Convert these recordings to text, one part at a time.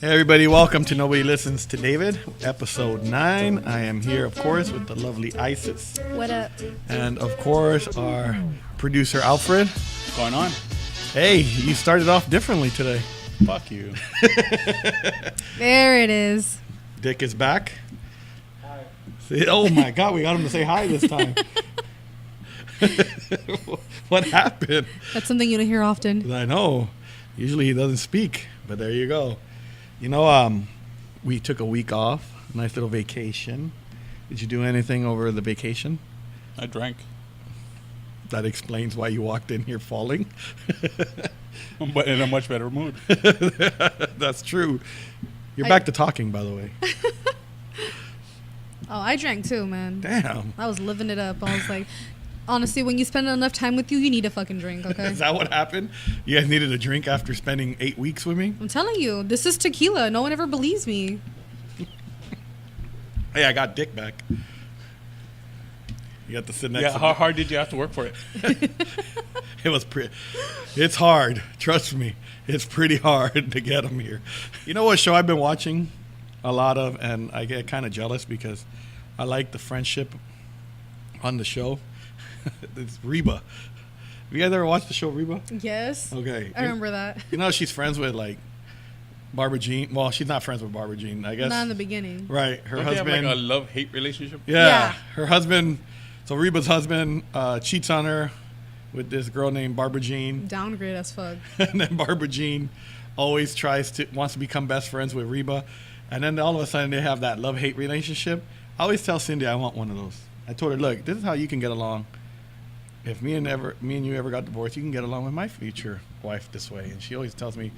Hey everybody, welcome to Nobody Listens to David, episode 9. I am here, of course, with the lovely Isis. What up? And, of course, our producer, Alfred. What's going on? Hey, you started off differently today. Fuck you. There it is. Dick is back. Hi. Oh my God, we got him to say hi this time. What happened? That's something you don't hear often. I know. Usually he doesn't speak, but there you go. You know, we took a week off, nice little vacation. Did you do anything over the vacation? I drank. That explains why you walked in here falling. But in a much better mood. That's true. You're back to talking, by the way. Oh, I drank too, man. Damn. I was living it up. I was like, honestly, when you spend enough time with you need a fucking drink, okay? Is that what happened? You guys needed a drink after spending 8 weeks with me? I'm telling you, this is tequila. No one ever believes me. Hey, I got Dick back. You got to sit next to Yeah, how hard did you have to work for it? It was It's hard. Trust me. It's pretty hard to get him here. You know what show I've been watching a lot of, and I get kind of jealous because I like the friendship on the show. It's Reba. Have you guys ever watched the show Reba? Yes. Okay. I remember that. You know she's friends with like Barbara Jean. Well, she's not friends with Barbara Jean, I guess. Not in the beginning. Right. Her Don't husband. they have like a love-hate relationship? Yeah. Her husband. So Reba's husband cheats on her with this girl named Barbara Jean. Downgrade as fuck. And then Barbara Jean always wants to become best friends with Reba. And then all of a sudden they have that love-hate relationship. I always tell Cindy I want one of those. I told her, look, this is how you can get along. If me and you ever got divorced, you can get along with my future wife this way. And she always tells me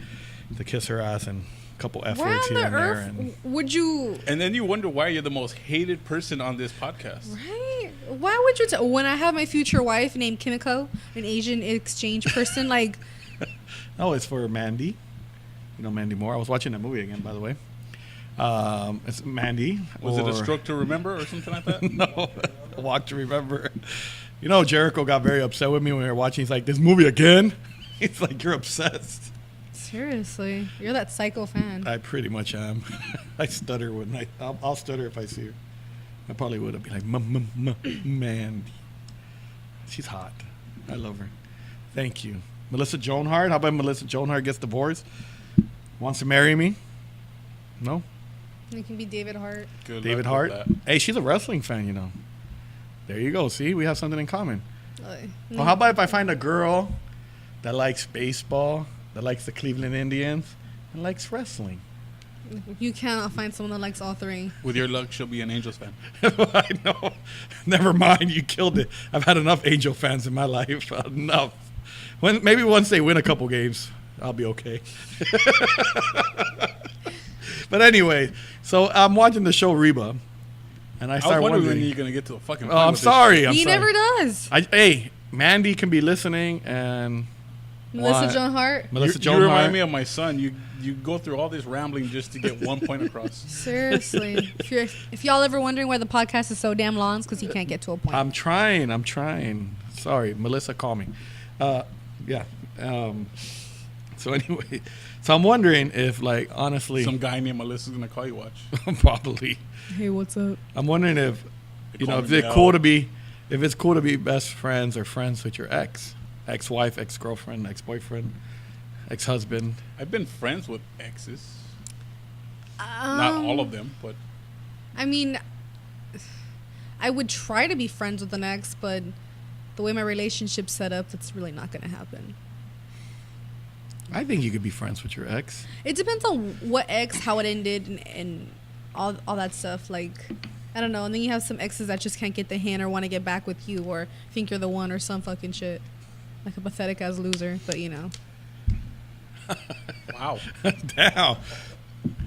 to kiss her ass and a couple F Where words on here the and there. earth And would you... And then you wonder why you're the most hated person on this podcast. Right? Why would you... when I have my future wife named Kimiko, an Asian exchange person, like... oh, it's for Mandy. You know Mandy Moore. I was watching that movie again, by the way. It's Mandy. Was it A Stroke to Remember or something like that? No, A Walk to Remember. You know, Jericho got very upset with me when we were watching. He's like, this movie again? He's like, you're obsessed. Seriously. You're that psycho fan. I pretty much am. I stutter when I'll stutter if I see her. I probably would. I'd be like, Mandy. She's hot. I love her. Thank you. Melissa Joan Hart. How about Melissa Joan Hart gets divorced? Wants to marry me? No? It can be David Hart. Good David luck Hart. with that. Hey, she's a wrestling fan, you know. There you go. See, we have something in common. Like, Well, how about if I find a girl that likes baseball, that likes the Cleveland Indians, and likes wrestling? you cannot find someone that likes all three. With your luck, she'll be an Angels fan. I know. Never mind. You killed it. I've had enough Angel fans in my life. Enough. Maybe once they win a couple games, I'll be okay. But anyway, so I'm watching the show Reba, and I I was start wondering when wondering. you're going to get to the fucking Oh, point I'm with this sorry. shit. I'm He sorry. never does. Hey, Mandy can be listening, and Melissa Why? Joan Hart. Melissa You Joan remind Hart. me of my son. You go through all this rambling just to get one point across. Seriously. if y'all ever wondering why the podcast is so damn long, it's because he can't get to a point. I'm trying. Sorry, Melissa, call me. Yeah. So anyway, so I'm wondering if, like, honestly, Some guy named Melissa's going to call you, watch. probably. Hey, what's up? I'm wondering if, you know, call if me it's Mel. cool to be best friends or friends with your ex-wife, ex-girlfriend, ex-boyfriend, ex-husband. I've been friends with exes. Um, Not all of them, but I mean, I would try to be friends with an ex, but the way my relationship's set up, that's really not going to happen. I think you could be friends with your ex. It depends on what ex, how it ended, and all that stuff. Like, I don't know. And then you have some exes that just can't get the hint or want to get back with you or think you're the one or some fucking shit. Like a pathetic ass loser, but you know. wow. Damn.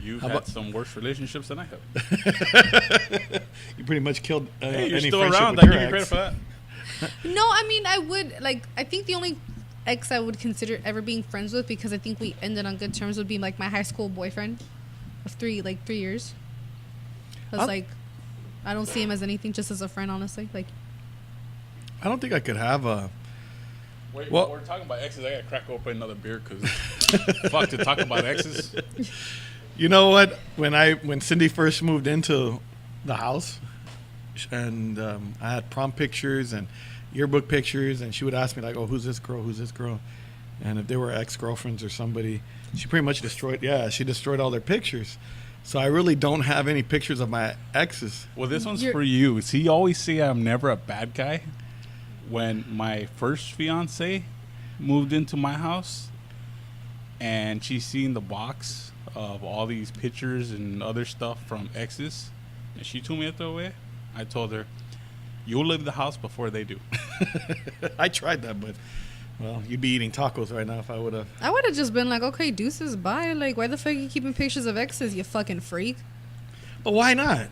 You've How had about- some worse relationships than I have. You pretty much killed Hey, you're any still friendship around. with I your give you credit ex. for that. No, I mean, I think the only ex I would consider ever being friends with, because I think we ended on good terms, would be like my high school boyfriend of 3 years. I was I'll- like, I don't see him as anything, just as a friend, honestly. Like, I don't think I could have a. Wait, Well- we're talking about exes. I gotta crack open another beer because fuck to talk about exes. You know what? When Cindy first moved into the house, and I had prom pictures and yearbook pictures, and she would ask me like, "Oh, who's this girl? Who's this girl?" And if they were ex-girlfriends or somebody, she pretty much destroyed. Yeah, she destroyed all their pictures. So I really don't have any pictures of my exes. Well, this one's You're- for you. See, you always say I'm never a bad guy. When my first fiance moved into my house, and she seen the box of all these pictures and other stuff from exes, and she told me to throw away, I told her, "You'll leave the house before they do." I tried that, but well, you'd be eating tacos right now if I would have. I would have just been like, okay, deuces, bye. Like, why the fuck are you keeping pictures of exes, you fucking freak? But why not?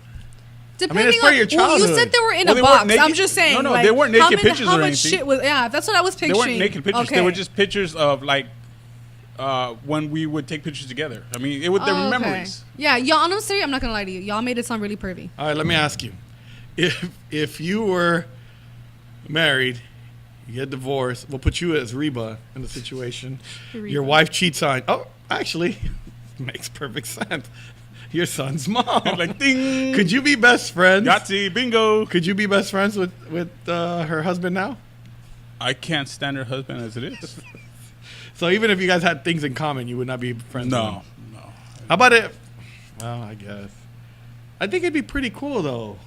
Depending it's part of your well, you childhood. said they were in Well, a they weren't box. naked- I'm just saying. No, like, they weren't naked how pictures how or much anything. shit was? Yeah, that's what I was They picturing. weren't naked pictures. Okay. They were just pictures of like when we would take pictures together. I mean, they were Oh, okay. memories. Yeah, y'all. Honestly, I'm not gonna lie to you. Y'all made it sound really pervy. All right, let me ask you: if you were married, you get divorced, we'll put you as Reba in the situation. Your Reba. wife cheats on. Oh, actually, makes perfect sense. Your son's mom. Like ding. Could you be best friends? Yahtzee, bingo. Could you be best friends with her husband now? I can't stand her husband as it is. So even if you guys had things in common, you would not be friends. with him? No. How about it? Well, I guess. I think it'd be pretty cool though.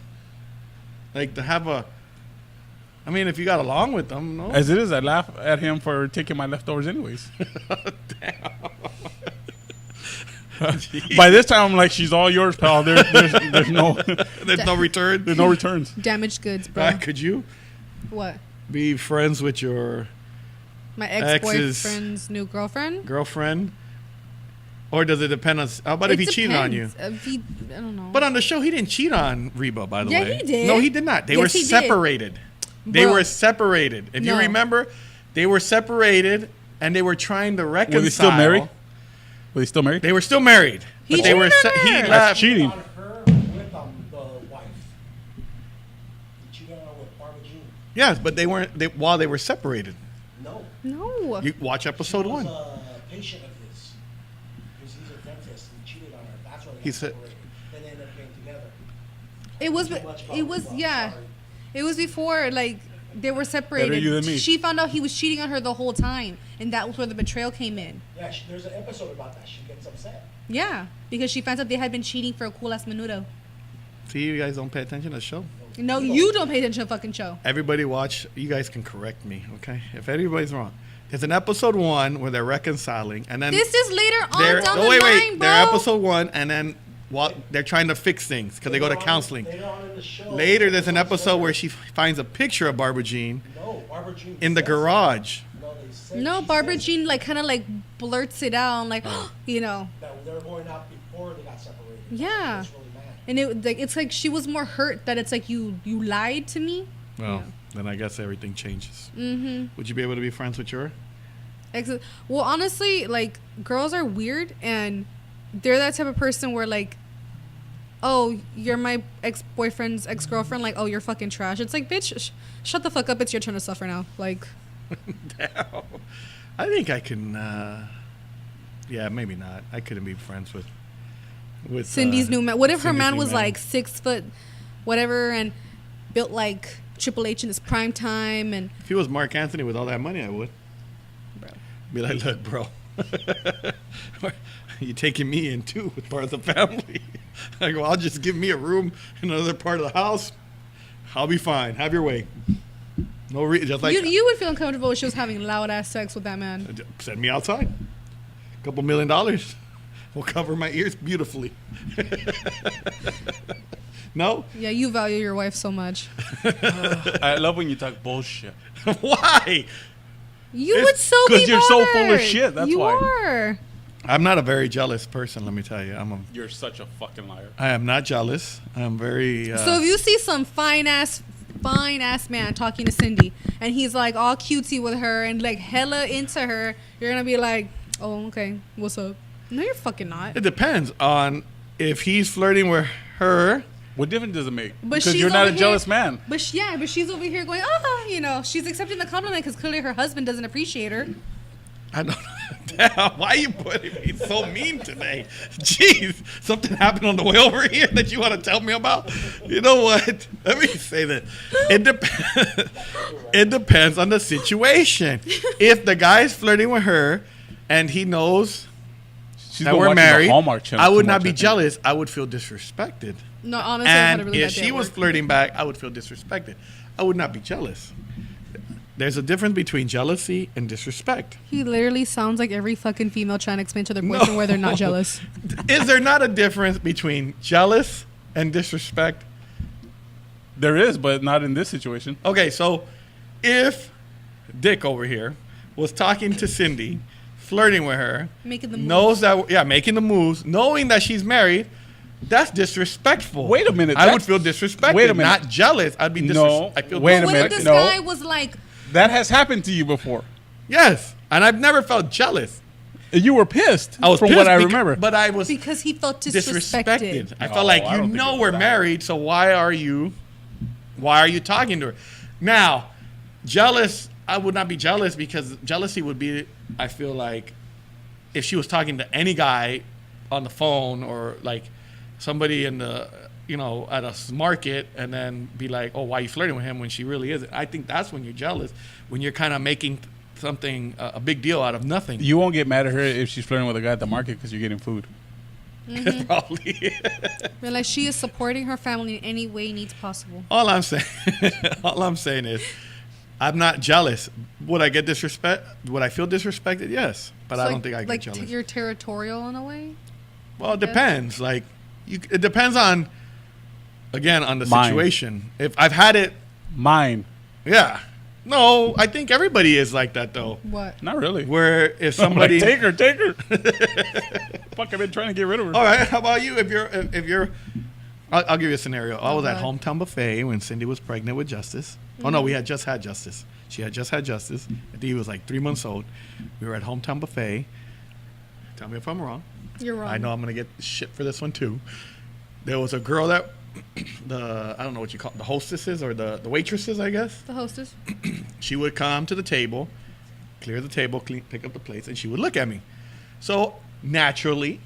Like to have a. I mean, if you got along with them, no. As it is, I laugh at him for taking my leftovers anyways. By this time, I'm like, she's all yours, pal. There's no There's no return. there's no returns. Damaged goods, bro. Could you What? be friends with your My Exes. ex-boyfriend's new girlfriend? girlfriend, or does it depend on? How about if he cheated on you? If he, I don't know. But on the show, he didn't cheat on Reba. By the Yeah, way, he did. No, he did not. They Yes, were he did. separated. They Bro. were separated. If you No. remember, they were separated, and they were trying to reconcile. Were they still married? Were they still married? They were still married. He but they were. cheated on He her. That's left. cheating. On her with the wife. He cheated on her with Barbara Jean. Yes, but they weren't. While they were separated. No. no. You watch episode She was one. a patient of his. Because he's a dentist and cheated on her. That's why they He got said- separated. Then they ended up getting together. It was. Too much It was. about- Yeah. sorry. It was before like they were separated. you than me. She found out he was cheating on her the whole time, and that was where the betrayal came in. Yeah, there's an episode about that. She gets upset. Yeah, because she finds out they had been cheating for a cool ass minuto. See, you guys don't pay attention to the show. No, you don't pay attention to the fucking show. Everybody watch. You guys can correct me, okay? If anybody's wrong, there's an episode one where they're reconciling, and then This is later they're on down the wait, line, bro. they're episode one, and then they're trying to fix things because they go to Later on- counseling. Later on in the show. Later, there's an episode where she finds a picture of Barbara Jean No, Barbara Jean. in the says- garage. No, they said No, she Barbara says Jean like kind of like blurts it out, like you know, that they were going out before they got separated. Yeah. That's really mad. and it's like she was more hurt that it's like you lied to me. Well, then I guess everything changes. Mm-hmm. Would you be able to be friends with your? Well, honestly, like girls are weird, and they're that type of person where like, oh, you're my ex-boyfriend's ex-girlfriend. Like, oh, you're fucking trash. It's like, bitch, shut the fuck up. It's your turn to suffer now. Like, Damn. I think I can. Yeah, maybe not. I couldn't be friends with Cindy's new man. What if her Cindy's man new was man. like 6 foot, whatever, and built like Triple H in his prime time, and If he was Mark Anthony with all that money, I would. Bro. Be like, look, bro. You taking me in too with part of the family. I go, I'll just give me a room in another part of the house. I'll be fine. Have your way. No reason. Just like you would feel uncomfortable if she was having loud ass sex with that man. send me outside. $2 million will cover my ears beautifully. No? Yeah, you value your wife so much. I love when you talk bullshit. Why? You It's would so be 'cause you're so full of bothered. shit, that's you why. are. I'm not a very jealous person, let me tell you. You're such a fucking liar. I am not jealous. I'm very So if you see some fine ass man talking to Cindy, and he's like all cutesy with her and like hella into her, you're gonna be like, oh, okay, what's up? No, you're fucking not. it depends on if he's flirting with her. What difference does it make? But Because she's you're not over a here- jealous man. But but she's over here going, you know, she's accepting the compliment because clearly her husband doesn't appreciate her. I don't Damn, why are you putting me so mean today? Jeez, something happened on the way over here that you want to tell me about? You know what? Let me say that. It depends on the situation. If the guy's flirting with her and he knows She's that been we're watching the married, Hallmark Channel I would too not much, be I think. jealous. I would feel disrespected. No, honestly, I had a And really if bad day she at was work. flirting back, I would feel disrespected. I would not be jealous. There's a difference between jealousy and disrespect. He literally sounds like every fucking female trying to explain to their boyfriend why they're not jealous. Is there not a difference between jealous and disrespect? There is, but not in this situation. Okay, so if Dick over here was talking to Cindy, flirting with her, Making the moves. knows that, yeah, making the moves, knowing that she's married, that's disrespectful. Wait a minute, I would that's- feel disrespected. wait a minute. Not jealous. I'd be No, I feel wait a What minute. if this No. guy was like, That has happened to you before. Yes, and I've never felt jealous. And you were pissed. I was from pissed what I beca- remember. but I was because he felt disrespected. disrespected. I No, felt like I you don't think know it we're was that. married, so why are you talking to her? Now, jealous, I would not be jealous because jealousy would be, I feel like, if she was talking to any guy on the phone or like somebody in the, at a market and then be like, oh, why are you flirting with him when she really isn't? I think that's when you're jealous, when you're kind of making something, a big deal out of nothing. You won't get mad at her if she's flirting with a guy at the market because you're getting food. Probably. But like she is supporting her family in any way needs possible. All I'm saying is, I'm not jealous. Would I get disrespect? Would I feel disrespected? Yes, but I don't think I get jealous. You're territorial in a way. Well, it depends. Like, it depends on the Mine. situation. If I've had it, Mine. yeah. No, I think everybody is like that though. What? Not really. Where if I'm like, somebody, take her. Fuck, I've been trying to get rid of her. all right, how about you? If you're, I'll give you a scenario. I was at Okay. Hometown Buffet when Cindy was pregnant with Justice. Oh no, we had just had Justice. She had just had Justice. I think he was like 3 months old. We were at Hometown Buffet. Tell me if I'm wrong. You're wrong. I know I'm gonna get shit for this one too. There was a girl that I don't know what you call it, the hostesses or the waitresses, I guess. The hostess. She would come to the table, clear the table, pick up the plates, and she would look at me. So naturally,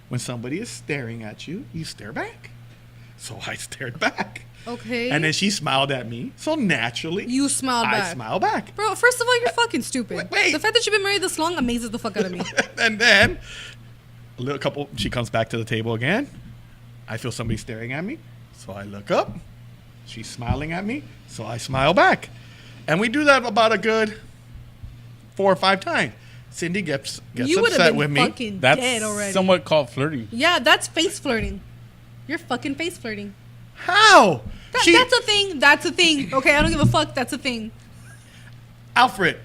when somebody is staring at you, you stare back. So I stared back. Okay. And then she smiled at me. So naturally, you smiled I back. smile back. Bro, first of all, you're fucking stupid. Wait. The fact that you've been married this long amazes the fuck out of me. And then she comes back to the table again. I feel somebody staring at me, so I look up. She's smiling at me, so I smile back. And we do that about a good 4 or 5 times. Cindy gets You would upset have with been me. fucking That's dead already. somewhat called flirting. Yeah, that's face flirting. You're fucking face flirting. How? That's a thing. That's a thing. Okay, I don't give a fuck. That's a thing. Alfred,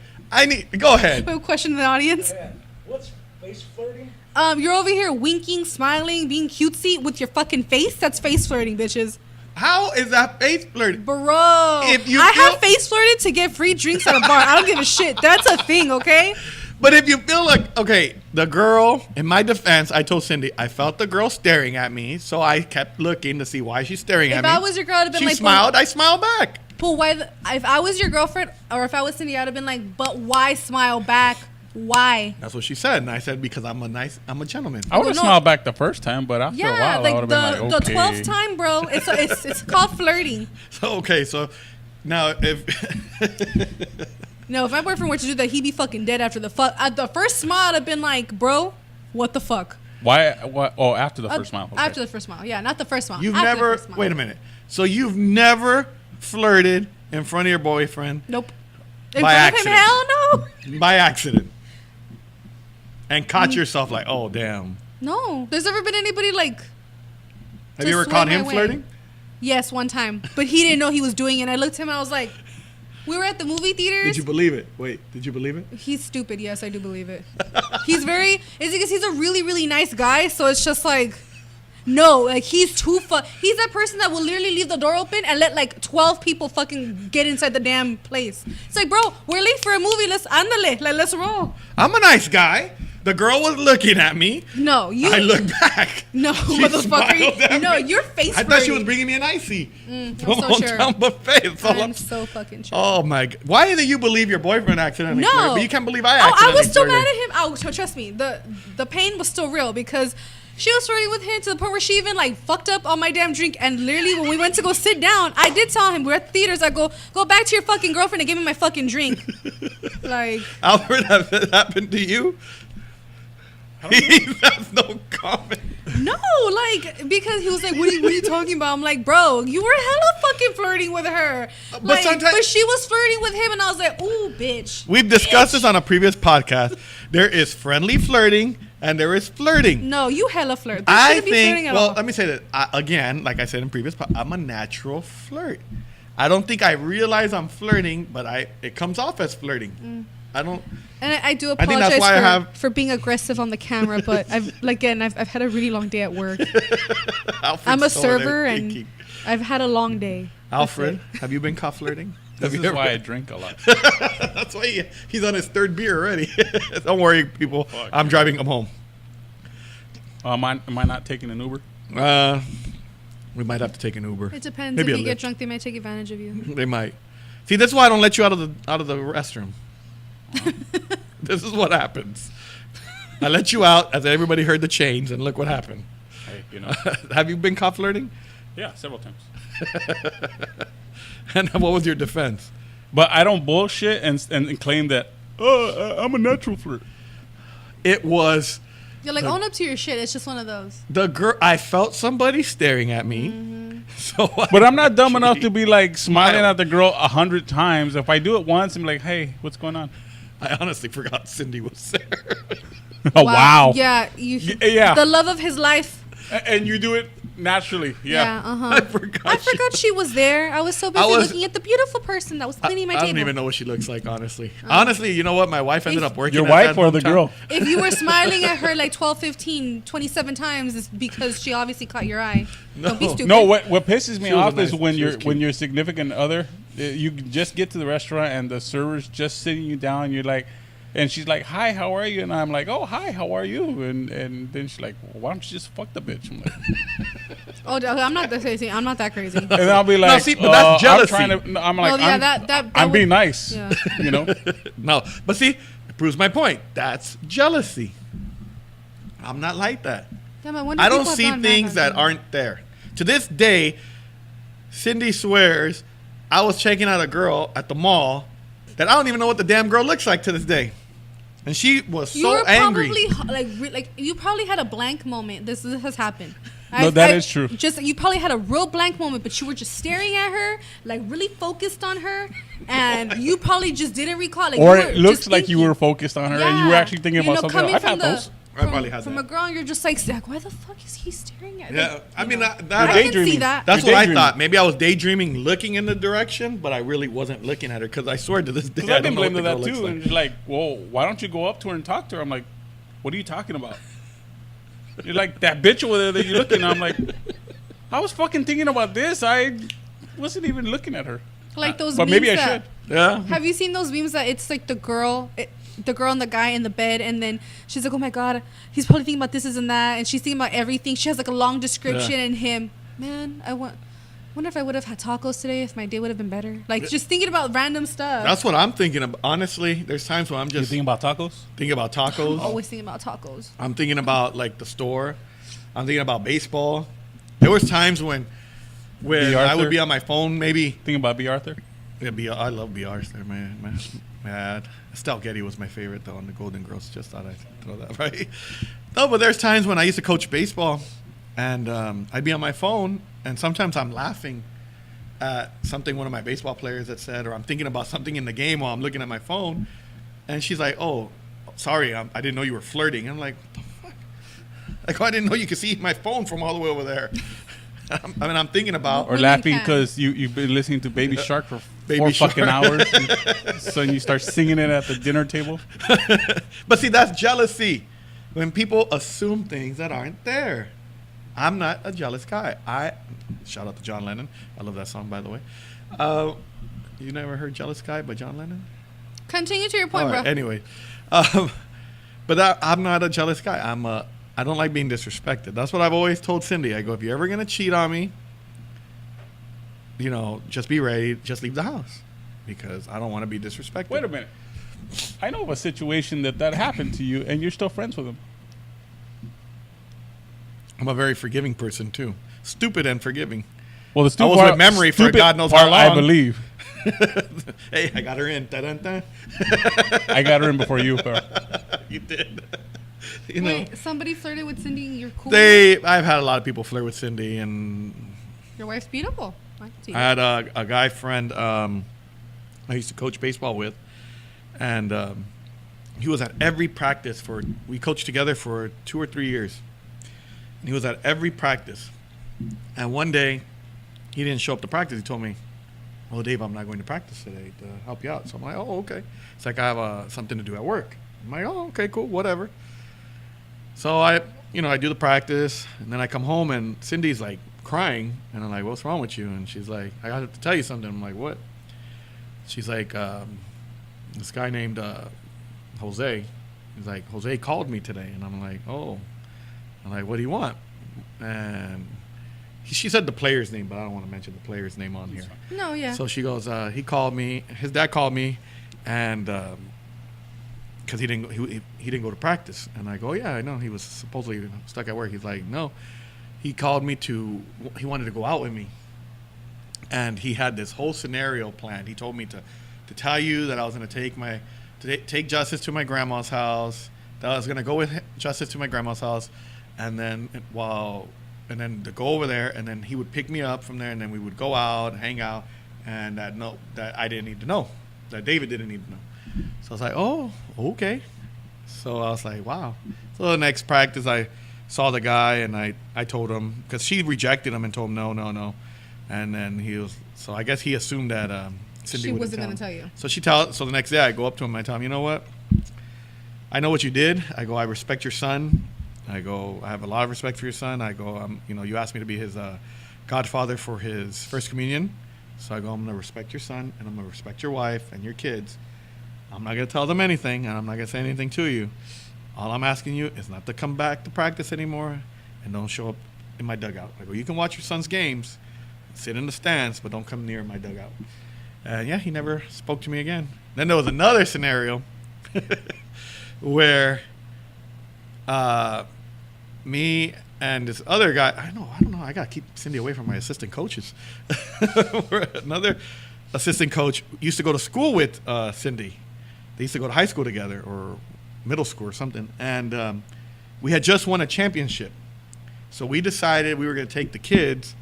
go ahead. We have a question in the audience. Man, what's face flirting? You're over here winking, smiling, being cutesy with your fucking face. That's face flirting, bitches. How is that face flirting? Bro, If you I feel- have face flirted to get free drinks at a bar. I don't give a shit. That's a thing, okay? But if you feel like, okay, the girl, in my defense, I told Cindy, I felt the girl staring at me, so I kept looking to see why she's staring at If me. I was your girl, I'd have been she like, smiled, I smiled back. But why? If I was your girlfriend, or if I was Cindy, I'd have been like, but why smile back? Why? That's what she said, and I said, because I'm a gentleman. I would have no. smiled back the first time, but after a Yeah, while, I like would have been like, okay. the 12th time, bro. It's called flirting. So now if No, if my boyfriend were to do that, he'd be fucking dead after the fuck. At the first smile, I'd have been like, bro, what the fuck? Why? Oh, after the first smile. Okay. After the first smile, yeah, not the first smile. you've After the never first smile. wait a minute, so you've never flirted in front of your boyfriend Nope. In By front of him, accident. hell no. by accident and caught yourself like, oh damn. No. There's ever been anybody like, Have you ever swing caught my him way. flirting? yes, one time, but he didn't know he was doing it. And I looked at him and I was like, we were at the movie theaters. Did you believe it? Wait, did you believe it? He's stupid. Yes, I do believe it. Is it because he's a really, really nice guy? So it's just like, no, like he's he's that person that will literally leave the door open and let like 12 people fucking get inside the damn place. It's like, bro, we're late for a movie. Let's roll. I'm a nice guy. The girl was looking at me. No, you. I looked back. No, She motherfucker. smiled at No, me. your face. I thought she was flirty. bringing me an icy. I'm From so sure. Hometown Buffet. That's all I'm I'm- so fucking sure. Oh my god! Why did you believe your boyfriend accidentally No, flirted? But you can't believe I Oh, I accidentally was still flirted. mad at him. Oh, trust me, the pain was still real because she was flirting with him to the point where she even like fucked up on my damn drink. And literally, when we went to go sit down, I did tell him we're at the theaters. I go back to your fucking girlfriend and give me my fucking drink. Like, Alfred, has that happened to you? He has no comment. no, like because he was like, what are you talking about? I'm like, bro, you were hella fucking flirting with her. But Like, sometimes- but she was flirting with him, and I was like, ooh, bitch. We've discussed this on a previous podcast. There is friendly flirting and there is flirting. No, you hella flirt. They I shouldn't be flirting think, at well, all. let me say that again, like I said in previous, I'm a natural flirt. I don't think I realize I'm flirting, but it comes off as flirting. I don't. And I do think that's apologize why I have- for being aggressive on the camera, but I've had a really long day at work. Alfred's I'm a still there server and thinking. I've had a long day. That's Alfred, it. have you been caught flirting? This Have you is ever- why I drink a lot. That's why he's on his third beer already. Don't worry, people. Fuck. I'm driving him home. Am I not taking an Uber? We might have to take an Uber. It depends. Maybe If a you get Lyft. drunk, they might take advantage of you. They might. See, that's why I don't let you out of the restroom. This is what happens. I let you out as everybody heard the chains, and look what happened. Hey, Have you been caught flirting? yeah, several times. And what was your defense? But I don't bullshit and claim that. Oh, I'm a natural flirt. It was You're like, own up to your shit. It's just one of those. the girl. I felt somebody staring at me. Mm-hmm. So, But I'm not dumb enough to be like smiling Smile. at the girl 100 times. If I do it once, I'm like, hey, what's going on? I honestly forgot Cindy was there. Oh, wow. Yeah, yeah. The love of his life. And you do it naturally. Yeah. Yeah. Uh-huh. I forgot. I forgot she was there. I was so busy was- looking at the beautiful person that was cleaning my I table. don't even know what she looks like, honestly. Honestly, you know what? My wife ended If- up working. Your at wife that or the hometown- girl? If you were smiling at her like 12, 15, 27 times, it's because she obviously caught your eye. Don't be No. stupid. No, what pisses me She was off a is nice- when she was cute. your significant other, you just get to the restaurant and the server's just sitting you down. You're like, and she's like, "Hi, how are you?" And I'm like, "Oh, hi, how are you?" And then she's like, well, "Why don't you just fuck the bitch?" I'm like, Oh, I'm not that crazy. I'm not that crazy. and I'll be like, see, but that's jealousy. I'm trying to. No, I'm like, Well, yeah, I'm, that I'm would- being nice. Yeah. You know. No, but see, it proves my point. That's jealousy. I'm not like that. Damn, I wonder I if don't people have see gone mad things about that aren't there. To this day, Cindy swears I was checking out a girl at the mall that I don't even know what the damn girl looks like to this day. And she was You so were angry. probably like you probably had a blank moment. This has happened. No, that is true. Just you probably had a real blank moment, but you were just staring at her, like really focused on her, and you probably just didn't recall. Like, Or you were it looks just like you thinking. were focused on her and you were actually thinking about something coming else. I've from had those. I probably had from that. a girl, you're just like, why the fuck is he staring at me? Yeah, I mean, know. that, You're I that, can see daydreaming. that. that's You're what I daydreaming. thought. Maybe I was daydreaming looking in the direction, but I really wasn't looking at her because I swear to this day, Because I I've don't been know what blamed the for that girl looks too. like. And you're like, well, why don't you go up to her and talk to her? I'm like, what are you talking about? You're like, that bitch over there that you're looking at. I'm like, I was fucking thinking about this. I wasn't even looking at her. Like those. But maybe I memes that- should. Yeah. Have you seen those memes that it's like the girl and the guy in the bed, and then she's like, "Oh my god, he's probably thinking about this and that," and she's thinking about everything. She has like a long description, Yeah. and him, man, wonder if I would have had tacos today, if my day would have been better. Like just thinking about random stuff. That's what I'm thinking of. Honestly, there's times when I'm You just thinking about tacos? thinking about tacos. Always thinking about tacos. I'm thinking about like the store. I'm thinking about baseball. There was times when B. I Arthur? would be on my phone, maybe. Thinking about B. Arthur? Yeah, I love B. Arthur, man. Estelle Getty was my favorite though on the Golden Girls. Just thought I'd throw that right. No, but there's times when I used to coach baseball, and I'd be on my phone, and sometimes I'm laughing at something one of my baseball players had said, or I'm thinking about something in the game while I'm looking at my phone, and she's like, "Oh, sorry, I didn't know you were flirting." I'm like, "What the fuck? Like, I didn't know you could see my phone from all the way over there." I'm thinking about. Or Women laughing can. because you've been listening to Baby Shark for Baby 4 Shark. fucking hours. And so you start singing it at the dinner table. But see, that's jealousy. When people assume things that aren't there. I'm not a jealous guy. Shout out to John Lennon. I love that song, by the way. You never heard "Jealous Guy" by John Lennon? Continue to your point, All right, bro. anyway, But I'm not a jealous guy. I don't like being disrespected. That's what I've always told Cindy. I go, if you're ever gonna cheat on me, just be ready. Just leave the house because I don't want to be disrespected. Wait a minute. I know of a situation that happened to you, and you're still friends with him. I'm a very forgiving person too. Stupid and forgiving. Well, the I stupid was part, with memory for stupid God knows part, how long. I believe. Hey, I got her in. Dun-dun-dun. I got her in before you. You did. Wait, somebody flirted with Cindy. You're cool. I've had a lot of people flirt with Cindy, and Your wife's beautiful. I can see I had a guy friend I used to coach baseball with, and he was at every practice we coached together for 2 or 3 years. And he was at every practice. And one day, he didn't show up to practice. He told me, "Oh, Dave, I'm not going to practice today to help you out." So I'm like, "Oh, okay." It's like I have something to do at work. I'm like, "Oh, okay, cool, whatever." So I do the practice, and then I come home, and Cindy's like crying, and I'm like, "What's wrong with you?" And she's like, "I got to tell you something." I'm like, "What?" She's like, "This guy named Jose." He's like, "Jose called me today," and I'm like, "Oh." I'm like, "What do you want?" And she said the player's name, but I don't want to mention the player's name on here. No, yeah. So she goes, he called me. His dad called me, and because he didn't go to practice. And I go, "Yeah, I know. He was supposedly stuck at work." He's like, "No, he called me he wanted to go out with me, and he had this whole scenario planned. He told me to tell you that I was going to take Justice to my grandma's house. That I was going to go with Justice to my grandma's house, and then to go over there, and then he would pick me up from there, and then we would go out and hang out, and that I didn't need to know, that David didn't need to know." So I was like, "Oh, okay." So I was like, "Wow." So the next practice, I saw the guy, and I told him, because she rejected him and told him no, and then so I guess he assumed that Cindy She wouldn't wasn't tell gonna him. tell you. So the next day I go up to him and I tell him, "You know what? I know what you did." I go, "I respect your son." I go, "I have a lot of respect for your son." I go, "You asked me to be his godfather for his first communion." So I go, "I'm going to respect your son, and I'm going to respect your wife and your kids. I'm not going to tell them anything, and I'm not going to say anything to you. All I'm asking you is not to come back to practice anymore and don't show up in my dugout." I go, "You can watch your son's games, sit in the stands, but don't come near my dugout." And yeah, he never spoke to me again. Then there was another scenario where me and this other guy, I don't know, I got to keep Cindy away from my assistant coaches. Another assistant coach used to go to school with Cindy. They used to go to high school together or middle school or something. And we had just won a championship. So we decided we were going to take the kids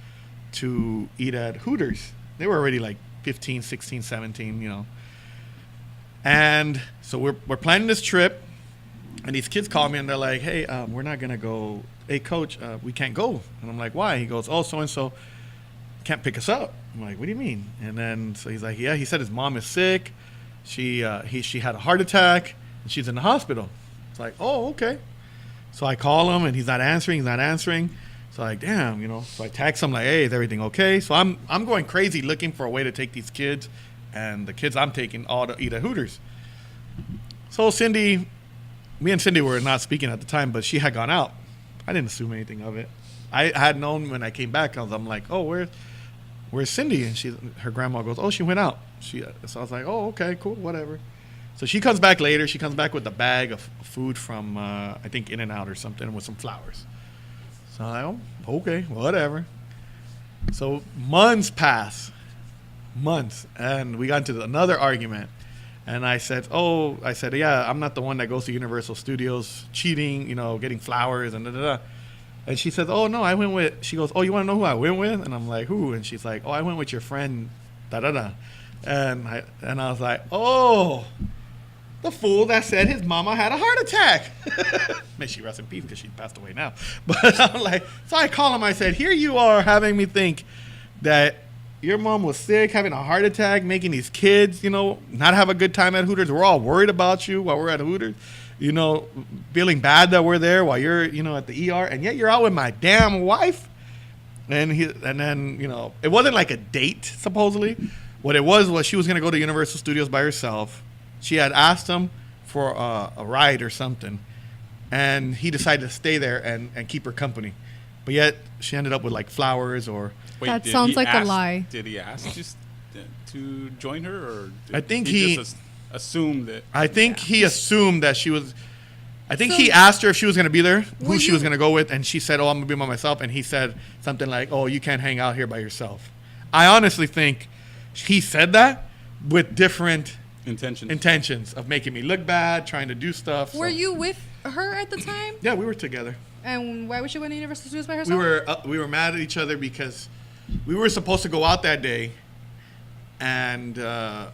to eat at Hooters. They were already like 15, 16, 17, And so we're planning this trip. And these kids call me and they're like, "Hey, we're not going to go. Hey, coach, we can't go." And I'm like, "Why?" He goes, "Oh, so-and-so can't pick us up." I'm like, "What do you mean?" And then so he's like, "Yeah, he said his mom is sick. She had a heart attack and she's in the hospital." It's like, "Oh, okay." So I call him and he's not answering. So like, damn, So I text him like, "Hey, is everything okay?" So I'm going crazy looking for a way to take these kids and the kids I'm taking all to eat at Hooters. So me and Cindy were not speaking at the time, but she had gone out. I didn't assume anything of it. I had known when I came back. I'm like, "Oh, where's Cindy?" And her grandma goes, "Oh, she went out." So I was like, "Oh, okay, cool, whatever." So she comes back later. She comes back with a bag of food from I think In-N-Out or something with some flowers. So I'm like, "Oh, okay, whatever." So months pass, and we got into another argument. And I said, "Yeah, I'm not the one that goes to Universal Studios cheating, getting flowers and da-da-da." And she says, "Oh, no, I went with," she goes, "Oh, you want to know who I went with?" And I'm like, "Who?" And she's like, "Oh, I went with your friend, da-da-da." And I was like, "Oh, the fool that said his mama had a heart attack." May she rest in peace because she passed away now. But I'm like, so I call him, I said, "Here you are having me think that your mom was sick, having a heart attack, making these kids, not have a good time at Hooters. We're all worried about you while we're at Hooters, feeling bad that we're there while you're, at the ER, and yet you're out with my damn wife." And then it wasn't like a date, supposedly. What it was she was going to go to Universal Studios by herself. She had asked him for a ride or something, and he decided to stay there and keep her company. But yet she ended up with like flowers or. Wait, That did sounds he like a ask- lie. Did he ask just to join her, or did I think he- just assumed that? I think he assumed that she was. I think So- he asked her if she was going to be there, Were who she you- was going to go with, and she said, "Oh, I'm going to be by myself." And he said something like, "Oh, you can't hang out here by yourself." I honestly think he said that with different Intentions. intentions of making me look bad, trying to do stuff. so- Were you with her at the time? Yeah, we were together. And why was she going to Universal Studios by We herself? were mad at each other because we were supposed to go out that day, and I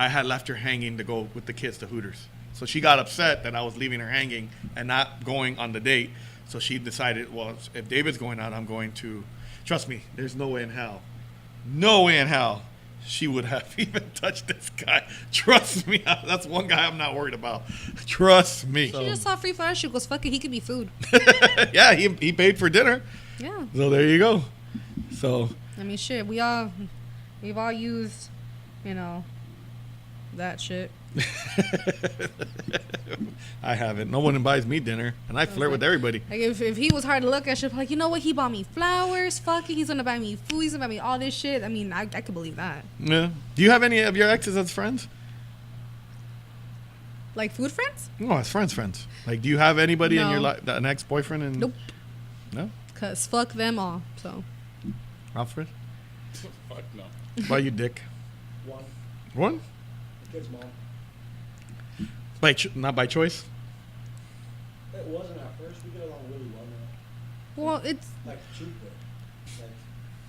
had left her hanging to go with the kids to Hooters. So she got upset that I was leaving her hanging and not going on the date. So she decided, well, if David's going out, I'm going to. Trust me, there's no way in hell, she would have even touched this guy. Trust me, that's one guy I'm not worried about. Trust me. She just saw free flowers. She goes, fuck it, he could be food. Yeah, he paid for dinner. Yeah. So there you go. So I mean, shit, we've all used, that shit. I haven't. No one invites me dinner, and I flirt with everybody. Like, if he was hard to look at, she'd be like, you know what? He bought me flowers. Fuck it. He's going to buy me food. He's going to buy me all this shit. I mean, I could believe that. Yeah. Do you have any of your exes as friends? Like, food friends? No, as friends. Like, do you have anybody in No. your life, an ex-boyfriend? And Nope. No, Because fuck them all. So, Alfred. Fuck no. Why you dick? One. One? The kid's mom. Not by choice. It wasn't at first. We get along really well now. well, it's Like stupid. Like,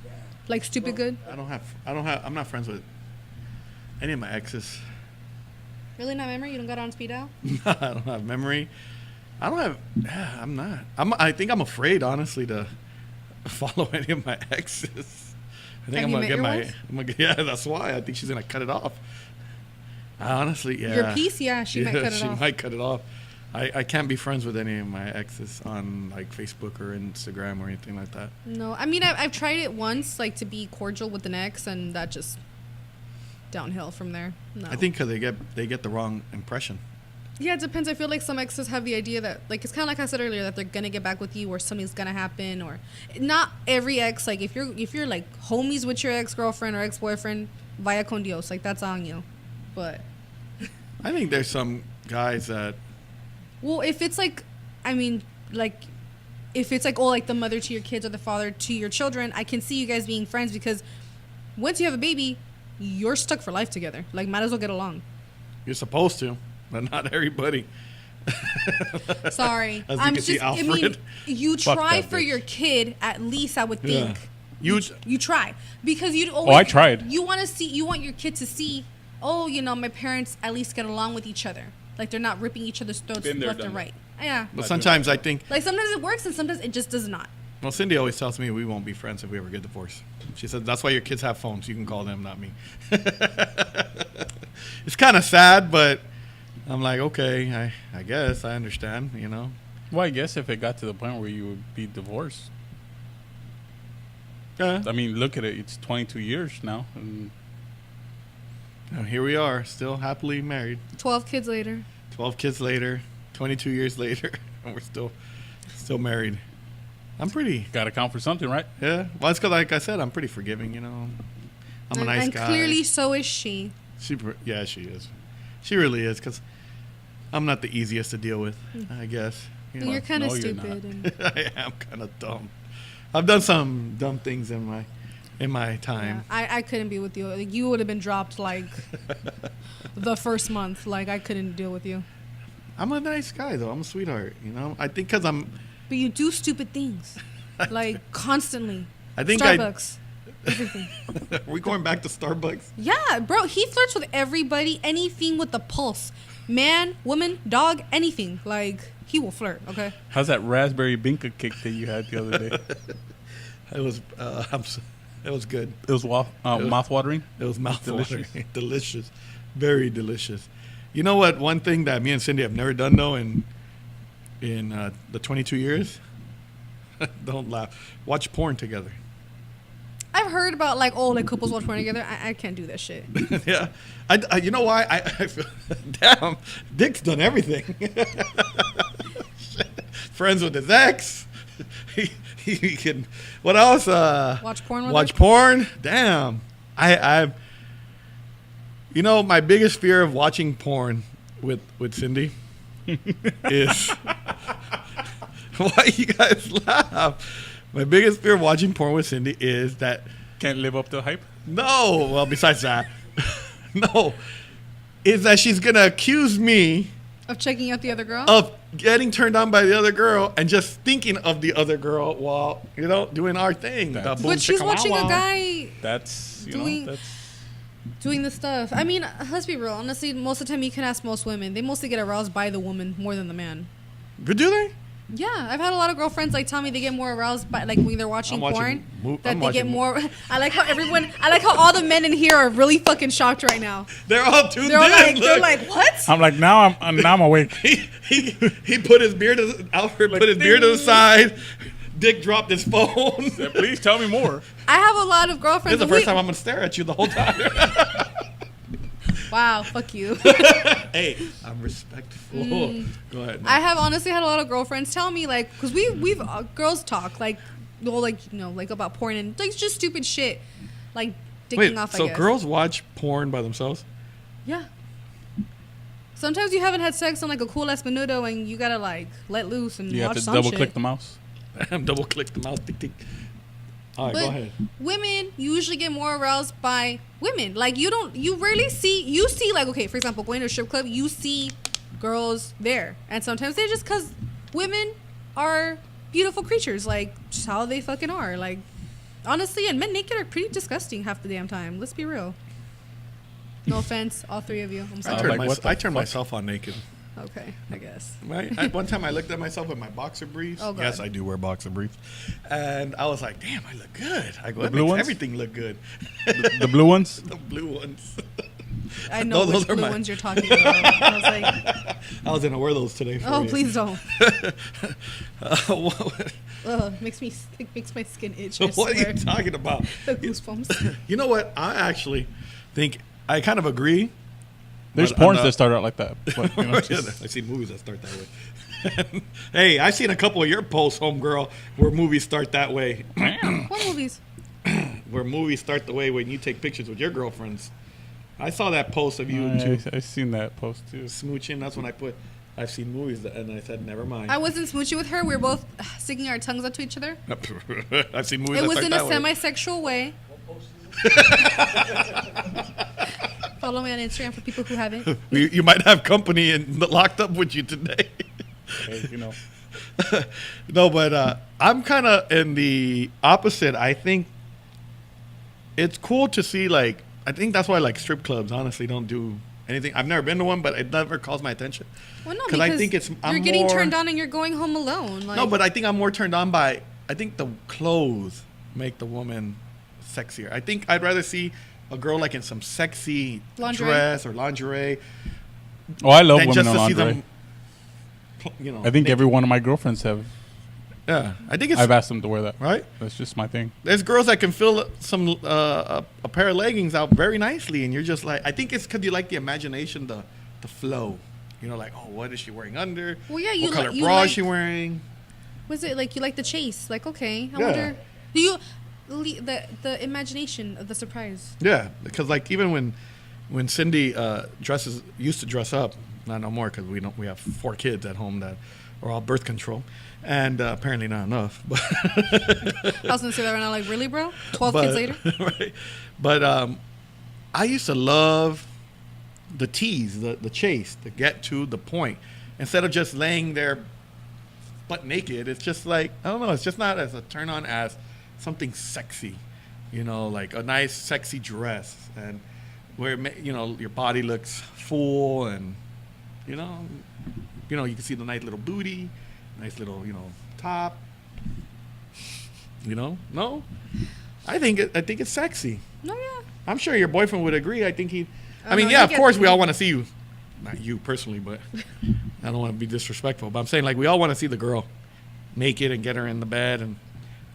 yeah. like stupid good. I'm not friends with any of my exes. Really not memory? You don't got on speed dial? I don't have memory. I'm not. I think I'm afraid, honestly, to follow any of my exes. I think Have I'm you gonna met get your my. wife? Yeah, that's why. I think she's gonna cut it off. Honestly, yeah. Your piece? Yeah, she might cut it she off. might cut it off. I can't be friends with any of my exes on like Facebook or Instagram or anything like that. No, I mean, I've tried it once, like, to be cordial with an ex, and that just downhill from there. No. I think because they get the wrong impression. Yeah, it depends. I feel like some exes have the idea that, like, it's kind of like I said earlier, that they're gonna get back with you, or something's gonna happen, or not every ex. Like, if you're like homies with your ex girlfriend or ex boyfriend, vaya con Dios, like, that's on you. But I think there's some guys that well, if it's like, I mean, like, if it's like, oh, like the mother to your kids or the father to your children, I can see you guys being friends because once you have a baby, you're stuck for life together. Like, might as well get along. you're supposed to, but not everybody. Sorry, As you can see, I mean, Alfred. you Fuck try that for bitch. your kid, at least I would Yeah. think. You You try because you always. I tried. You want to see. You want your kid to see. Oh, my parents at least get along with each other. Like, they're not ripping each other's throats Been there, left and done right. Yeah. But sometimes I think. Like, sometimes it works and sometimes it just does not. Well, Cindy always tells me we won't be friends if we ever get divorced. She said that's why your kids have phones. You can call them, not me. It's kind of sad, but I'm like, okay, I guess I understand. Well, I guess if it got to the point where you would be divorced. Yeah. I mean, look at it. It's 22 years now. And Now here we are, still happily married. 12 kids later. 12 kids later, 22 years later, and we're still married. I'm pretty. got to count for something, right? Yeah. Well, it's because, like I said, I'm pretty forgiving. I'm a nice and guy. clearly so is she. She is. She really is, because I'm not the easiest to deal with, I guess. You're kind of no, you're stupid. not. And, I am kind of dumb. I've done some dumb things in my yeah, time. I couldn't be with you. Like, you would have been dropped, like, the first month. Like, I couldn't deal with you. I'm a nice guy, though. I'm a sweetheart. I think because I'm. But you do stupid things. Like, constantly. I think Starbucks. Everything. Are we going back to Starbucks? Yeah, bro, he flirts with everybody, anything with the pulse. Man, woman, dog, anything. Like, he will flirt, okay? How's that raspberry binka cake that you had the other day? It was. It was good. It was mouth-watering? It was mouth-watering. Delicious. Delicious. Very delicious. You know what? One thing that me and Cindy have never done, though, in the 22 years? Don't laugh. Watch porn together. I've heard about like like couples watch porn together. I can't do that shit. Yeah, you know why? I feel, damn, Dick's done everything. Friends with his ex. He can. What else? Watch porn with Watch her? porn. Damn. I. You know, my biggest fear of watching porn with Cindy is. Why you guys laugh? My biggest fear of watching porn with Cindy is that. Can't live up to the hype. No, well, besides that, no, is that she's gonna accuse me Of checking out the other girl? of getting turned on by the other girl and just thinking of the other girl while doing our thing. The That's- boom But she's chicka watching wow a wow. guy That's Doing- doing the stuff. I mean, let's be real. Honestly, most of the time you can ask most women. They mostly get aroused by the woman more than the man. Good, do they? Yeah, I've had a lot of girlfriends like tell me they get more aroused by like when they're watching I'm watching porn. mo- That I'm they get watching more. I like how all the men in here are really fucking shocked right now. They're all tuned They're all in. like, Look. they're like, what? I'm like now I'm awake. He put his beard. Alfred put his beard to the side. Dick dropped his phone. Yeah, please tell me more. I have a lot of This girlfriends. is the and first time I'm gonna stare at you the whole time. Wow, fuck you. Hey, I'm respectful. Go ahead. I have honestly had a lot of girlfriends tell me like, cause we've girls talk like, well, like like about porn and like just stupid shit, like dicking Wait, off. so I guess. girls watch porn by themselves? Yeah. Sometimes you haven't had sex on like a cool ass menudo and you gotta like let loose and You have watch to some double shit. click the mouse. Double click the mouse. Tick, tick. All right, But go ahead. women usually get more aroused by women. Like you rarely see like, okay, for example, going to a strip club, you see girls there, and sometimes they're just because women are beautiful creatures, like just how they fucking are. Like honestly, and men naked are pretty disgusting half the damn time. Let's be real. No offense, all three of you. I'm I sorry. turned like, what the I turned fuck? myself on naked. Okay, I guess. Right? One time I looked at myself with my boxer briefs. Oh, God. Yes, I do wear boxer briefs. And I was like, damn, I look good. I go, The that blue makes ones? everything look good. The blue ones. The blue ones. I know Those which are blue my- ones you're talking about. I was like, I was going to wear those today for oh, you. please don't. What Ugh, it makes my skin itch. I what are swear. you talking about? The goosebumps. You know what? I actually think I kind of agree. There's but I'm porns not- that start out like that. But, you know, Yeah, just- I see movies that start that way. Hey, I've seen a couple of your posts, homegirl, where movies start that way. What movies? Where movies start the way when you take pictures with your girlfriends. I saw that post of you and two I seen that post too. smooching. That's when I put, I've seen movies, and I said, never mind. I wasn't smooching with her. We were both sticking our tongues out to each other. I've seen movies It that was start in a that way. semi-sexual way. Follow me on Instagram for people who haven't. You might have company and locked up with you today. Hey, you know, No, but I'm kind of in the opposite. I think it's cool to see, like, I think that's why, like, strip clubs honestly don't do anything. I've never been to one, but it never calls my attention. Well, no, 'Cause because I think it's- I'm you're getting more- turned on and you're going home alone. Like, No, but I think I'm more turned on by, I think the clothes make the woman sexier. I think I'd rather see a girl, like, in some sexy Lingerie. dress or lingerie oh, I love than women just in to see lingerie. them, you know. I think naked. every one of my girlfriends have. Yeah, I think it's I've asked them to wear that. right. That's just my thing. There's girls that can fill some a pair of leggings out very nicely, and you're just like, I think it's because you like the imagination, the flow. You know, like, oh, what is she wearing under? Well, yeah, you what color li- you bra like- is she wearing? was it like you like the chase? Like, okay, I Yeah. wonder. Do you the imagination of the surprise? Yeah, because like even when Cindy used to dress up, not no more because we have 4 kids at home that are all birth control, and apparently not enough. But I was gonna say that right now. Like, really, bro? 12 kids later? right? But I used to love the tease, the chase, the get to the point. Instead of just laying there butt naked, it's just like, I don't know, it's just not as a turn on as something sexy, you know, like a nice sexy dress, and where you know your body looks full, and you know you can see the nice little booty, nice little top. No, I think it's sexy. No, yeah. I'm sure your boyfriend would agree. I think he. Oh, I mean, no, yeah, he of gets course we me. all want to see you. Not you personally, but I don't want to be disrespectful. But I'm saying, like, we all want to see the girl naked and get her in the bed and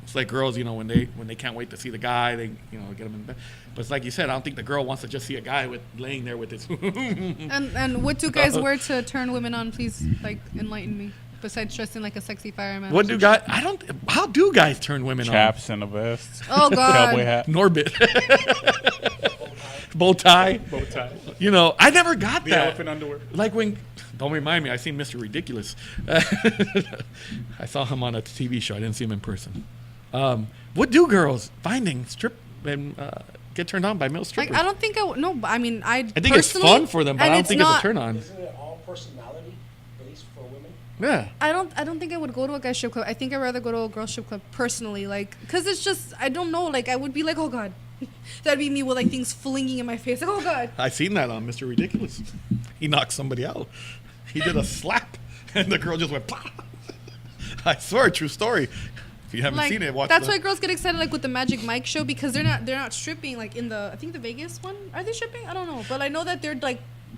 It's like girls, when they can't wait to see the guy, they get them in bed. But it's like you said, I don't think the girl wants to just see a guy laying there with his. And what do guys wear to turn women on? Please, enlighten me. Besides dressing like a sexy fireman. What do guys? I don't. How do guys turn women Chaps and a vest. Oh God. Cowboy hat. on? Norbit. Bow tie. Bow tie. I never got The that. elephant underwear. Like when, don't remind me. I seen Mr. Ridiculous. I saw him on a TV show. I didn't see him in person. What do girls finding strip and get turned on by male strippers? I don't think no. I mean, I think it's fun for them, but I don't think it's a turn on. Isn't it all personality based for women? Yeah. I don't think I would go to a guy's strip club. I think I'd rather go to a girl strip club personally, because it's just I don't know. I would be like, oh God, that'd be me with things flinging in my face. Like, oh God. I seen that on Mr. Ridiculous. He knocked somebody out. He did a slap, and the girl just went. Pah! I swear, true story. If you haven't seen it, watch. That's why girls get excited with the Magic Mike show because they're not stripping in the I think the Vegas one. Are they stripping? I don't know, but I know that they're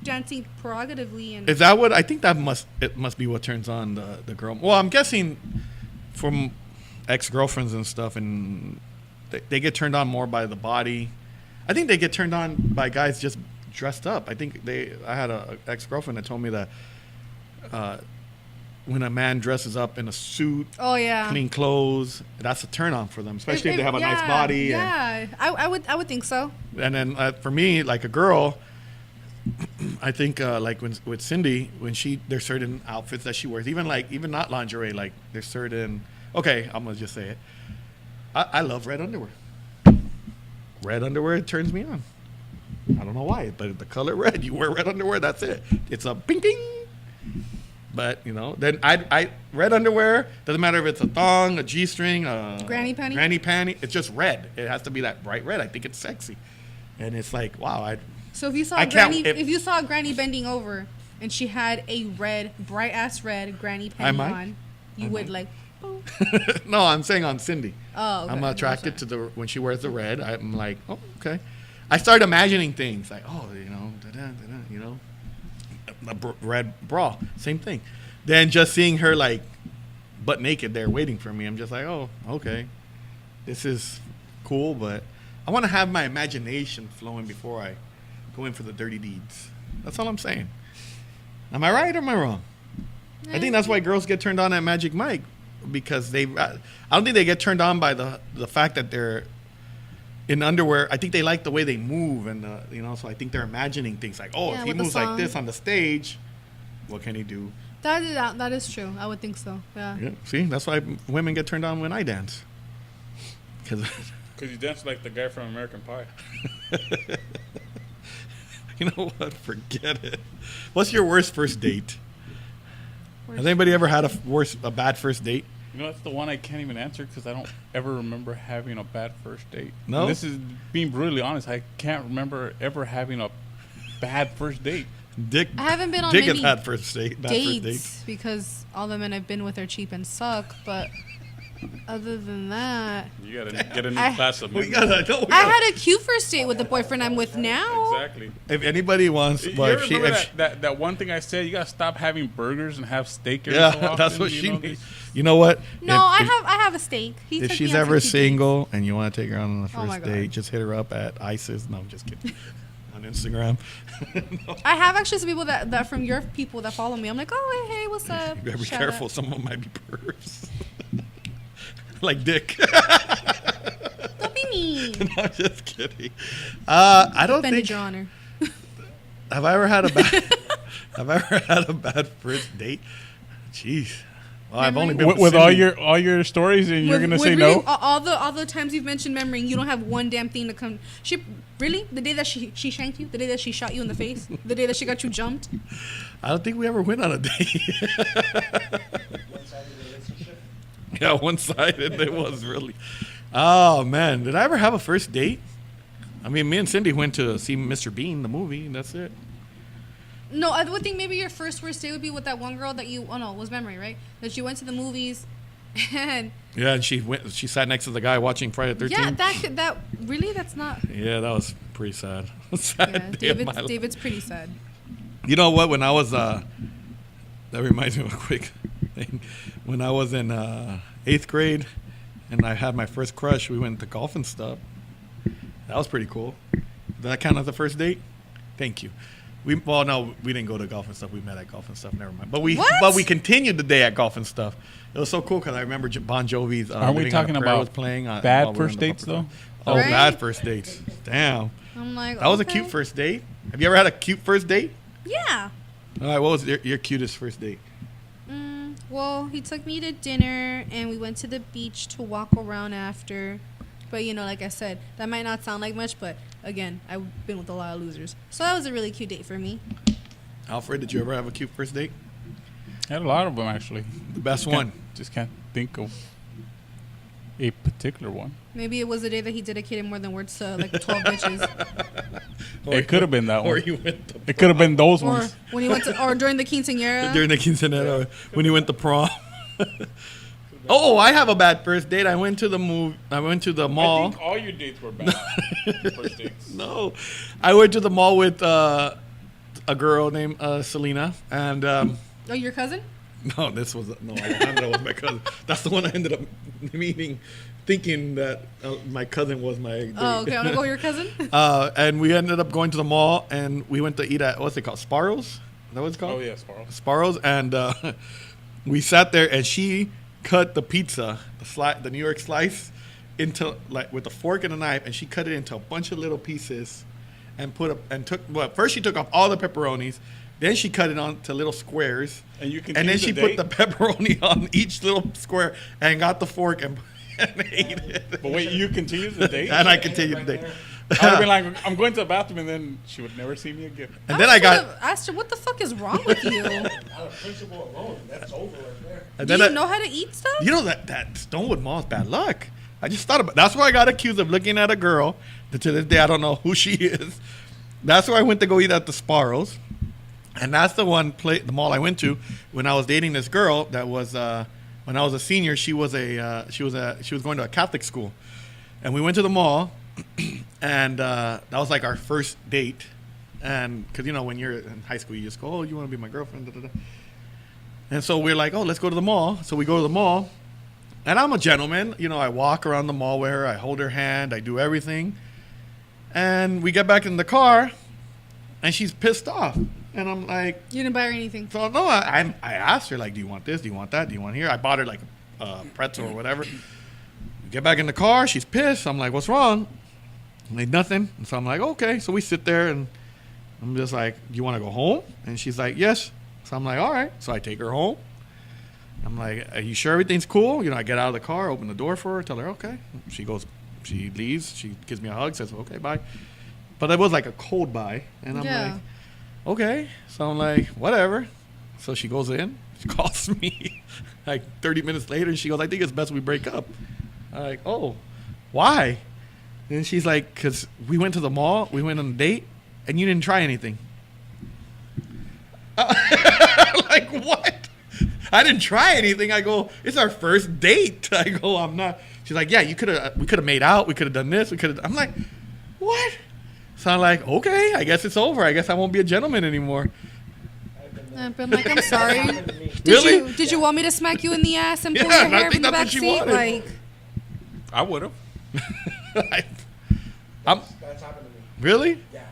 dancing prerogatively and. Is that what I think? That must be what turns on the girl. Well, I'm guessing from ex-girlfriends and stuff, and they get turned on more by the body. I think they get turned on by guys just dressed up. I think I had a ex-girlfriend that told me that when a man dresses up in a suit, oh yeah, clean clothes, that's a turn on for them, especially if they have a nice body. Yeah, I would think so. And then for me, like a girl, I think with Cindy, there's certain outfits that she wears, even not lingerie, there's certain. Okay, I'm gonna just say it. I love red underwear. Red underwear turns me on. I don't know why, but the color red, you wear red underwear, that's it. It's a bing bing. But then I red underwear, doesn't matter if it's a thong, a G-string, granny panty. It's just red. It has to be that bright red. I think it's sexy, and it's like wow. So if you saw if you saw a granny bending over and she had a bright ass red granny panty on, you would oh. No, I'm saying on Cindy. Oh, okay. I'm attracted to when she wears the red. I'm like, oh, okay. I start imagining things like, oh, a red bra, same thing. Then just seeing her butt naked there waiting for me, I'm just like, oh, okay, this is cool, but I want to have my imagination flowing before I go in for the dirty deeds. That's all I'm saying. Am I right or am I wrong? I think that's why girls get turned on at Magic Mike, because I don't think they get turned on by the fact that they're in underwear. I think they like the way they move, and so I think they're imagining things like, oh, if he moves like this on the stage, what can he do? That is true. I would think so. Yeah. See, that's why women get turned on when I dance. Because you dance like the guy from American Pie. You know what? Forget it. What's your worst first date? Has anybody ever had a bad first date? That's the one I can't even answer because I don't ever remember having a bad first date. No? And this is being brutally honest. I can't remember ever having a bad first date. Dick. I haven't been on Dick many has had first dates because all the men I've been with are cheap and suck. But other than that, you gotta get a new class of men. I had a cute first date with the boyfriend I'm with now. Exactly. If anybody wants, that one thing I said, you gotta stop having burgers and have steak. Every so often, that's what she needs. You know what? No, I have a steak. If she's ever single and you want to take her on the first date, just hit her up at ISIS. No, I'm just kidding. On Instagram. No. I have actually some people that from your people that follow me. I'm like, oh hey, what's up? You gotta be careful. Someone might be pervs. Like Dick. Don't be mean. No, I'm just kidding. I don't think. Your honor. Have I ever had a bad first date? Jeez. Well, I've only been with all your stories, and you're gonna say really, no. All the times you've mentioned memory, you don't have one damn thing to come. She really the day that she shanked you, the day that she shot you in the face, the day that she got you jumped. I don't think we ever went on a date. One-sided relationship. Yeah, one-sided. It was really. Oh man, did I ever have a first date? I mean, me and Cindy went to see Mr. Bean, the movie, and that's it. No, I would think maybe your first date would be with that one girl that it was memory, right? That you went to the movies, and yeah, and she sat next to the guy watching Friday the 13th. Yeah, that's not. Yeah, that was pretty sad. David's pretty sad. You know what? When I was that reminds me of a quick thing. When I was in 8th grade, and I had my first crush. We went to golf and stuff. That was pretty cool. Did that count as the first date? Thank you. No, we didn't go to golf and stuff. We met at golf and stuff. Never mind. But we continued the day at golf and stuff. It was so cool because I remember Bon Jovi's. Aren't we Living on a talking Prayer about was playing while bad we were in first the dates, bumper though? car. Oh, Right? bad first dates. Damn. I'm like, That was a okay. cute first date. Have you ever had a cute first date? Yeah. All right. What was your cutest first date? Well, he took me to dinner and we went to the beach to walk around after. But, you know, like I said, that might not sound like much, but again, I've been with a lot of losers. So that was a really cute date for me. Alfred, did you ever have a cute first date? I had a lot of them, actually. The best Can't- one. Just can't think of a particular one. Maybe it was the day that he dedicated more than words to like 12 bitches. It could have been that Or one. you went to It could have been those Or ones. when he went to, or during the quinceañera. during the quinceanera when you went to prom. Oh, I have a bad first date. I went to the mall. I think all your dates were bad. First dates. No, I went to the mall with a girl named Selena, and Oh, your cousin? no, this was Alejandra was my cousin. That's the one I ended up meeting, thinking that my cousin was my. Date. Oh, okay. I want to go with your cousin. And we ended up going to the mall, and we went to eat at what's it called, Sparrows? Is that what it's called? Oh, yeah, Sparrow. Sparrows, and we sat there, and she cut the pizza, the New York slice, into like with a fork and a knife, and she cut it into a bunch of little pieces, and first she took off all the pepperonis, then she cut it onto little squares, And you and then continued she the put date? the pepperoni on each little square, and got the fork and ate it. But wait, you continued the date? And I Ended continued right the date. there. I would have been like, I'm going to the bathroom, and then she would never see me again. And then I got. asked her, what the fuck is wrong with you? Out of principle alone, that's over right there. And Do then you know how to eat stuff? You know that Stonewood Mall is bad luck. I just thought about. That's where I got accused of looking at a girl. That to this day I don't know who she is. That's where I went to go eat at the Sparrows, and that's the mall I went to when I was dating this girl. That was when I was a senior. She was going to a Catholic school, and we went to the mall, and that was like our first date. And because when you're in high school, you just go, oh, you want to be my girlfriend? Da, da, da. And so we're like, oh, let's go to the mall. So we go to the mall. And I'm a gentleman. I walk around the mall with her. I hold her hand. I do everything. And we get back in the car, and she's pissed off. And I'm like, You didn't buy her anything. so no, I asked her, like, do you want this? Do you want that? Do you want here? I bought her, like, a pretzel or whatever. We get back in the car. She's pissed. I'm like, what's wrong? Like, nothing. And so I'm like, okay. So we sit there, and I'm just like, do you want to go home? And she's like, yes. So I'm like, all right. So I take her home. I'm like, are you sure everything's cool? I get out of the car, open the door for her, tell her, okay. She leaves. She gives me a hug, says, okay, bye. But it was like a cold bye. And I'm like, okay. So I'm like, whatever. So she goes in. She calls me like 30 minutes later. And she goes, I think it's best we break up. I'm like, oh, why? And she's like, because we went to the mall. We went on a date. And you didn't try anything. Like, what? I didn't try anything. I go, it's our first date. I go, I'm not. She's like, yeah, we could have made out. We could have done this. I'm like, what? So I'm like, okay, I guess it's over. I guess I won't be a gentleman anymore. I've been like, I'm sorry. Happened to me. Really? Did you want me to smack you in the ass and pull Yeah, your I hair think from the that's back what she seat? wanted. Like, I would have. That's happened to me. Really? Yeah.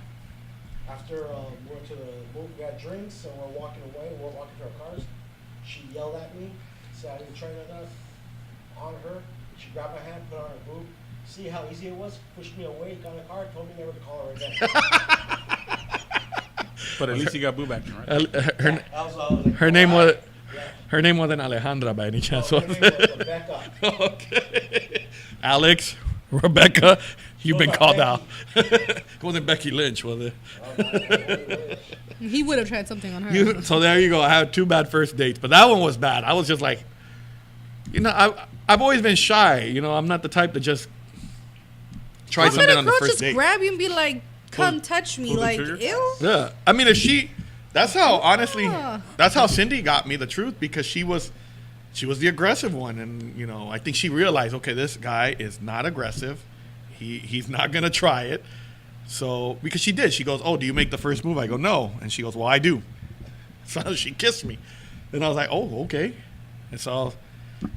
After we went to we got drinks and we're walking away, we're walking to our cars. She yelled at me, said I didn't try nothing on her. She grabbed my hand, put it on her boob. See how easy it was? Pushed me away, got in the car, told me never to call her again. But at least you got boob action, right? Her name was. Yeah. Her name wasn't Alejandra by any chance, Oh, was her name it? was Rebecca. Okay. Alex, Rebecca, you've been What called about out. It wasn't Becky Lynch, was it? he would have tried something on her. So there you go. I had 2 bad first dates, but that one was bad. I was just like, I've always been shy. I'm not the type to just try How something could a on the girl first just date. grab you and be like, come Pull- touch me? pull the Like, trigger? ew. Yeah, I mean, that's how honestly, Yeah. that's how Cindy got me the truth, because she was the aggressive one, and I think she realized, okay, this guy is not aggressive, he's not gonna try it. So because she did, she goes, oh, do you make the first move? I go, no, and she goes, well, I do. So she kissed me, and I was like, oh, okay, and so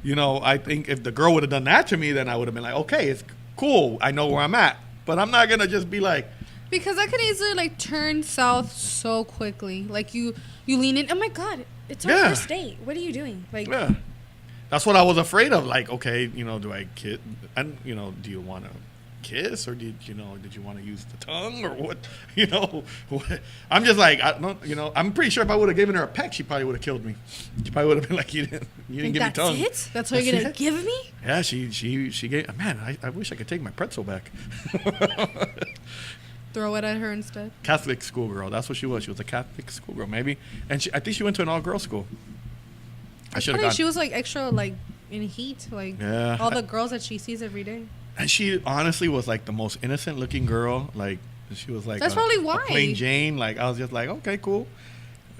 You know, I think if the girl would have done that to me, then I would have been like, okay, it's cool. I know where I'm at. But I'm not gonna just be like, Because I could easily like turn south so quickly. Like you lean in. Oh my god, it's our Yeah. first date. What are you doing? Like yeah. That's what I was afraid of. Like, okay, you know, do I kiss? And you know, do you want to kiss, or did you want to use the tongue, or what? You know, what? I'm just like, I don't. You know, I'm pretty sure if I would have given her a peck, she probably would have killed me. She probably would have been like, you didn't give me that's tongue. it? That's what you're That's gonna it? give me? Yeah, she gave. Man, I wish I could take my pretzel back. Throw it at her instead. Catholic schoolgirl. That's what she was. She was a Catholic schoolgirl, maybe. And I think she went to an all-girls school. I should have gone. She was like extra like in heat, like Yeah. all the girls that she sees every day. And she honestly was like the most innocent-looking girl. Like she was like That's probably why. a plain Jane. Like I was just like, okay, cool.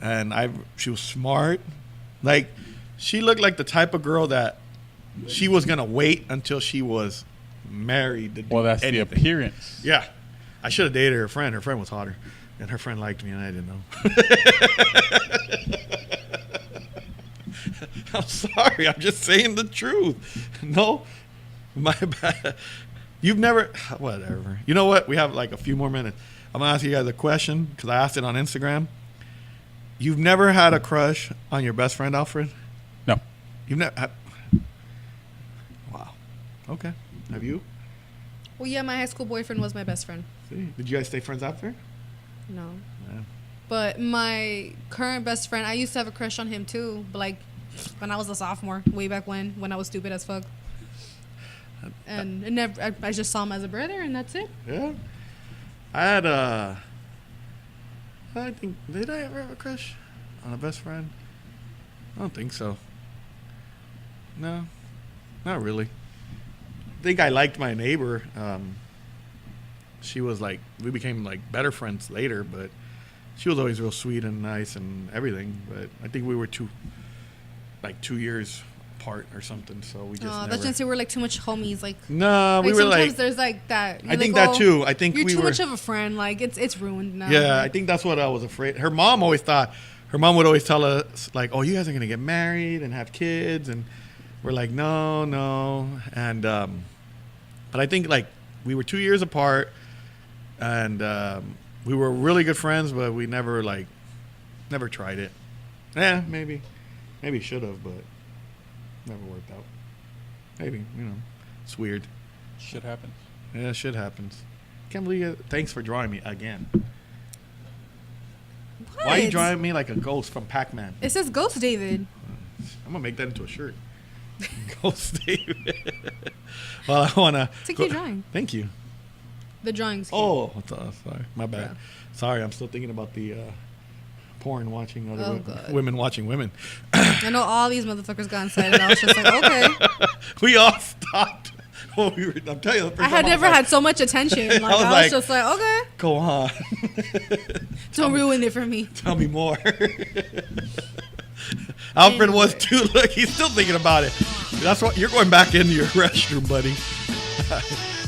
And she was smart. Like she looked like the type of girl that she was gonna wait until she was married to do Well, that's anything. the appearance. Yeah. I should have dated her friend. Her friend was hotter. And her friend liked me, and I didn't know. I'm sorry. I'm just saying the truth. No, my bad. You've never, whatever. You know what? We have like a few more minutes. I'm going to ask you guys a question because I asked it on Instagram. You've never had a crush on your best friend, Alfred? No. You've never. Wow. Okay. Have you? Well, yeah, my high school boyfriend was my best friend. See? Did you guys stay friends after? No. Yeah. But my current best friend, I used to have a crush on him too. But like when I was a sophomore, way back when I was stupid as fuck. And it never, I just saw him as a brother, and that's it. Yeah. I had I think, did I ever have a crush on a best friend? I don't think so. No, not really. I think I liked my neighbor. She was like, we became like better friends later, but she was always real sweet and nice and everything. But I think we were 2 years apart or something, so we just That's never. just say we're like too much homies. Like, No, we were sometimes like. there's like that. I think that too. I think you're we too were. much of a friend. Like it's ruined now. Yeah, I think that's what I was afraid. Her mom always thought. Her mom would always tell us like, "Oh, you guys are gonna get married and have kids," and we're like, "No." And but I think like we were 2 years apart, and we were really good friends, but we never tried it. Yeah, maybe should have, but never worked out. Maybe it's weird. Shit happens. Yeah, shit happens. Can't believe it. Thanks for drawing me again. What? Why are you drawing me like a ghost from Pac-Man? It says Ghost David. I'm gonna make that into a shirt. Ghost David. Well, I wanna. It's a cute drawing. Thank you. The drawing's cute. Oh, sorry, my bad. Yeah. Sorry, I'm still thinking about the porn watching other God. women watching women. I know all these motherfuckers got inside, and I was just like, okay. We all stopped. When we were, I'm telling you, the first I had time was never like, had so much attention. Like, I was like- just like, okay, Go on. don't ruin it for me. Tell me more. Alfred was too. Look, he's still thinking about it. That's what you're going back into your restroom, buddy.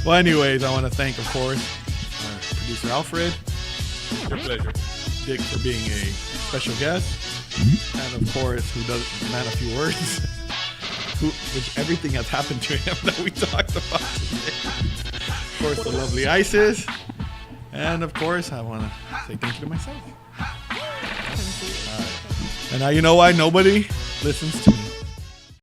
Well, anyways, I want to thank, of course, our producer Alfred, Your pleasure. Dick for being a special guest, and of course, who does man a few words, which everything has happened to him that we talked about today. Of course, the lovely Isis, and of course, I want to say thank you to myself. And now you know why nobody listens to me.